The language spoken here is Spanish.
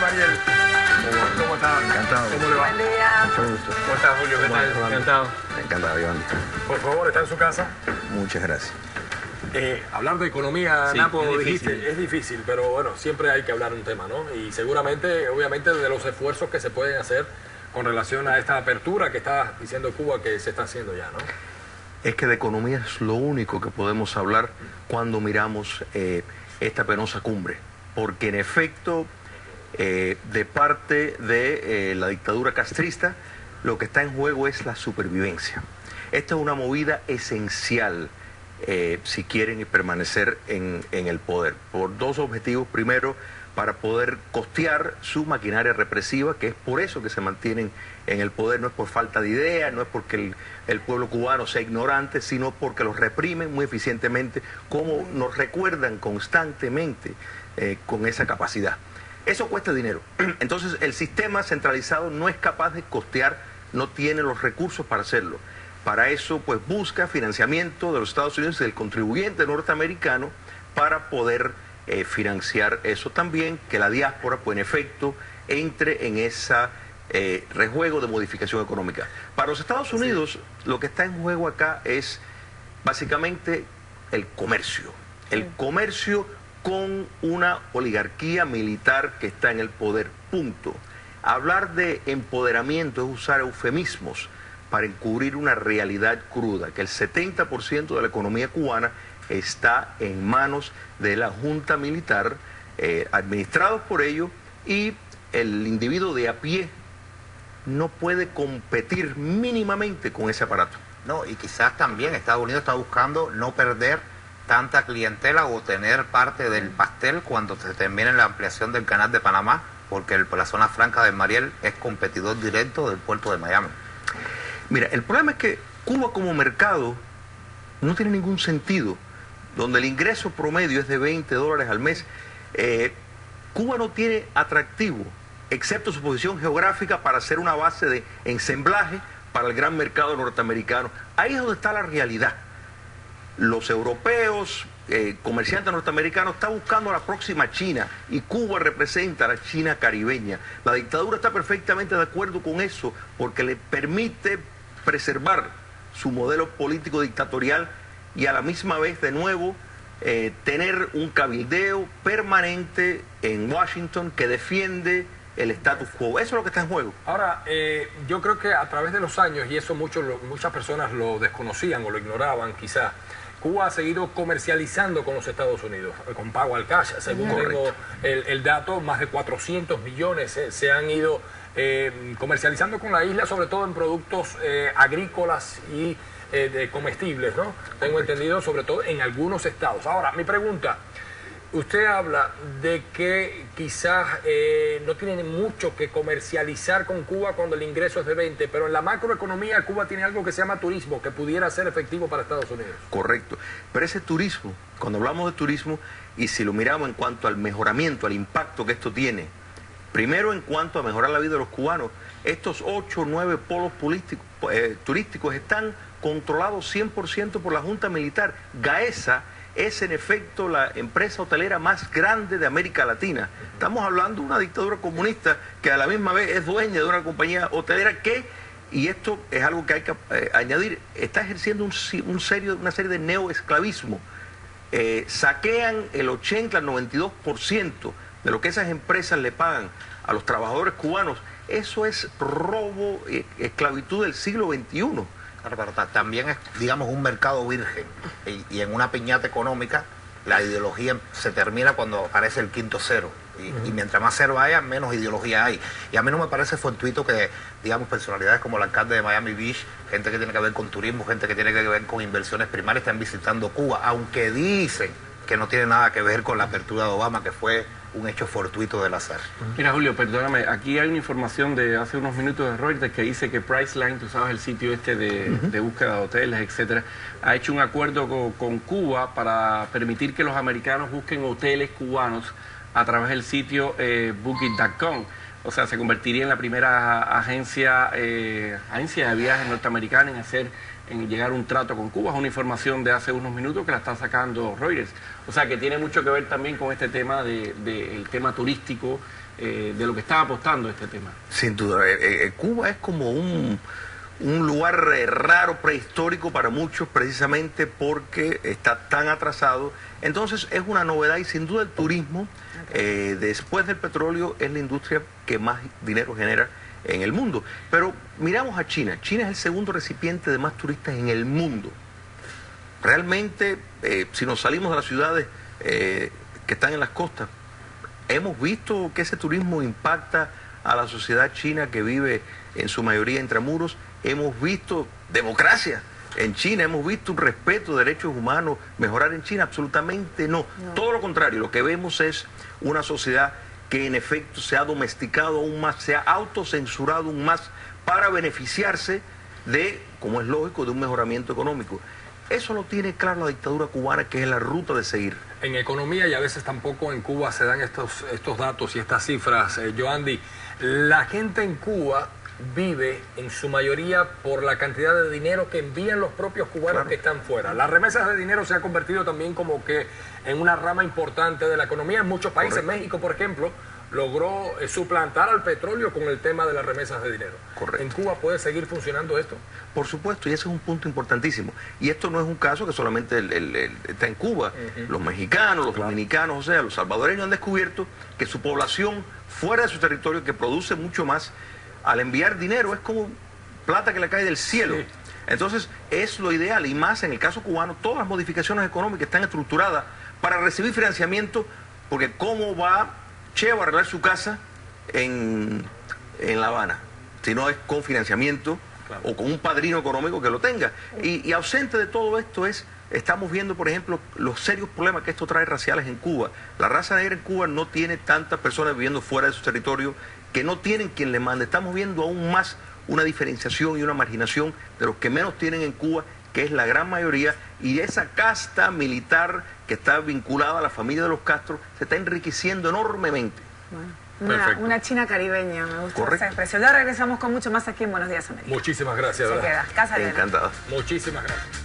Mariel. ¿Cómo está? Encantado. ¿Cómo le va? Buen día. Mucho gusto. ¿Cómo está, Julio? ¿Qué tal? Encantado. Encantado, Iván. Por favor, está en su casa. Muchas gracias. Hablar de economía, Sí, Napo, es dijiste, difícil. es difícil, pero bueno, siempre hay que hablar de un tema, ¿no? Y seguramente, obviamente, de los esfuerzos que se pueden hacer con relación a esta apertura que está diciendo Cuba que se está haciendo ya, ¿no? Es que de economía es lo único que podemos hablar cuando miramos esta penosa cumbre. Porque en efecto, de parte de la dictadura castrista, lo que está en juego es la supervivencia. Esta es una movida esencial si quieren permanecer en el poder, por dos objetivos. Primero, para poder costear su maquinaria represiva, que es por eso que se mantienen en el poder, no es por falta de ideas, no es porque el pueblo cubano sea ignorante, sino porque los reprimen muy eficientemente, como nos recuerdan constantemente con esa capacidad. Eso cuesta dinero. Entonces el sistema centralizado no es capaz de costear, no tiene los recursos para hacerlo. Para eso, pues, busca financiamiento de los Estados Unidos y del contribuyente norteamericano para poder financiar eso también, que la diáspora, pues, en efecto, entre en esa rejuego de modificación económica. Para los Estados Unidos, lo que está en juego acá es básicamente el comercio. El comercio con una oligarquía militar que está en el poder, punto. Hablar de empoderamiento es usar eufemismos para encubrir una realidad cruda, que el 70% de la economía cubana está en manos de la junta militar, administrados por ellos, y el individuo de a pie no puede competir mínimamente con ese aparato. No, y quizás también Estados Unidos está buscando no perder tanta clientela o tener parte del pastel cuando se termine la ampliación del canal de Panamá, porque la zona franca de Mariel es competidor directo del puerto de Miami. Mira, el problema es que Cuba como mercado no tiene ningún sentido. Donde el ingreso promedio es de $20 al mes, Cuba no tiene atractivo, excepto su posición geográfica para ser una base de ensamblaje para el gran mercado norteamericano. Ahí es donde está la realidad. Los europeos, comerciantes norteamericanos, están buscando la próxima China, y Cuba representa a la China caribeña. La dictadura está perfectamente de acuerdo con eso, porque le permite preservar su modelo político dictatorial y a la misma vez, de nuevo, tener un cabildeo permanente en Washington que defiende el status quo. Eso es lo que está en juego. Ahora, yo creo que a través de los años, y eso muchas personas lo desconocían o lo ignoraban quizá, Cuba ha seguido comercializando con los Estados Unidos, con pago al cash. Según tengo el dato, más de 400 millones se han ido comercializando con la isla, sobre todo en productos agrícolas y de comestibles, ¿no? Tengo entendido, sobre todo en algunos estados. Ahora, mi pregunta, usted habla de que quizás no tienen mucho que comercializar con Cuba cuando el ingreso es de 20, pero en la macroeconomía Cuba tiene algo que se llama turismo, que pudiera ser efectivo para Estados Unidos. Correcto. Pero ese turismo, cuando hablamos de turismo, y si lo miramos en cuanto al mejoramiento, al impacto que esto tiene, primero en cuanto a mejorar la vida de los cubanos, estos 8 o 9 polos turísticos están controlados 100% por la Junta Militar. Gaesa es en efecto la empresa hotelera más grande de América Latina. Estamos hablando de una dictadura comunista que a la misma vez es dueña de una compañía hotelera que, y esto es algo que hay que añadir, está ejerciendo una serie de neoesclavismo. Saquean el 80 al 92% de lo que esas empresas le pagan a los trabajadores cubanos. Eso es robo, esclavitud del siglo XXI. Pero también es, digamos, un mercado virgen, y en una piñata económica la ideología se termina cuando aparece el quinto cero, y mientras más cero haya, menos ideología hay. Y a mí no me parece fortuito que, digamos, personalidades como el alcalde de Miami Beach, gente que tiene que ver con turismo, gente que tiene que ver con inversiones primarias, están visitando Cuba, aunque dicen que no tiene nada que ver con la apertura de Obama, que fue un hecho fortuito del azar. Mira, Julio, perdóname, aquí hay una información de hace unos minutos de Reuters que dice que Priceline, tú sabes, el sitio este de búsqueda de hoteles, etcétera, ha hecho un acuerdo con Cuba para permitir que los americanos busquen hoteles cubanos a través del sitio Booking.com. O sea, se convertiría en la primera agencia de viajes norteamericana en llegar a un trato con Cuba. Es una información de hace unos minutos que la está sacando Reuters. O sea, que tiene mucho que ver también con este tema del tema turístico de lo que están apostando a este tema. Sin duda, Cuba es como un lugar raro, prehistórico para muchos, precisamente porque está tan atrasado. Entonces es una novedad y sin duda el turismo, después del petróleo, es la industria que más dinero genera en el mundo. Pero miramos a China. China es el segundo recipiente de más turistas en el mundo. Realmente, si nos salimos de las ciudades que están en las costas, hemos visto que ese turismo impacta a la sociedad china que vive en su mayoría intramuros. Hemos visto democracia en China, hemos visto un respeto de derechos humanos mejorar en China. Absolutamente no. Todo lo contrario, lo que vemos es una sociedad que en efecto se ha domesticado aún más, se ha autocensurado aún más para beneficiarse de, como es lógico, de un mejoramiento económico. Eso lo tiene claro la dictadura cubana, que es la ruta de seguir. En economía, y a veces tampoco en Cuba se dan estos datos y estas cifras, Yoandi, la gente en Cuba vive en su mayoría por la cantidad de dinero que envían los propios cubanos que están fuera. Las remesas de dinero se han convertido también como que en una rama importante de la economía en muchos países. México, por ejemplo, logró suplantar al petróleo con el tema de las remesas de dinero. ¿En Cuba puede seguir funcionando esto? Por supuesto, y ese es un punto importantísimo. Y esto no es un caso que solamente está en Cuba. Los mexicanos, los dominicanos, o sea, los salvadoreños han descubierto que su población fuera de su territorio, que produce mucho más, al enviar dinero es como plata que le cae del cielo. Sí. Entonces es lo ideal, y más en el caso cubano, todas las modificaciones económicas están estructuradas para recibir financiamiento, porque ¿cómo va Cheo a arreglar su casa en La Habana? Si no es con financiamiento o con un padrino económico que lo tenga. Y ausente de todo esto estamos viendo, por ejemplo, los serios problemas que esto trae raciales en Cuba. La raza negra en Cuba no tiene tantas personas viviendo fuera de su territorio, que no tienen quien le mande. Estamos viendo aún más una diferenciación y una marginación de los que menos tienen en Cuba, que es la gran mayoría, y esa casta militar que está vinculada a la familia de los Castro se está enriqueciendo enormemente. Bueno, una China caribeña, me gusta esa expresión. Ya regresamos con mucho más aquí en Buenos Días, América. Muchísimas gracias. Se queda. Casa Encantado. Muchísimas gracias.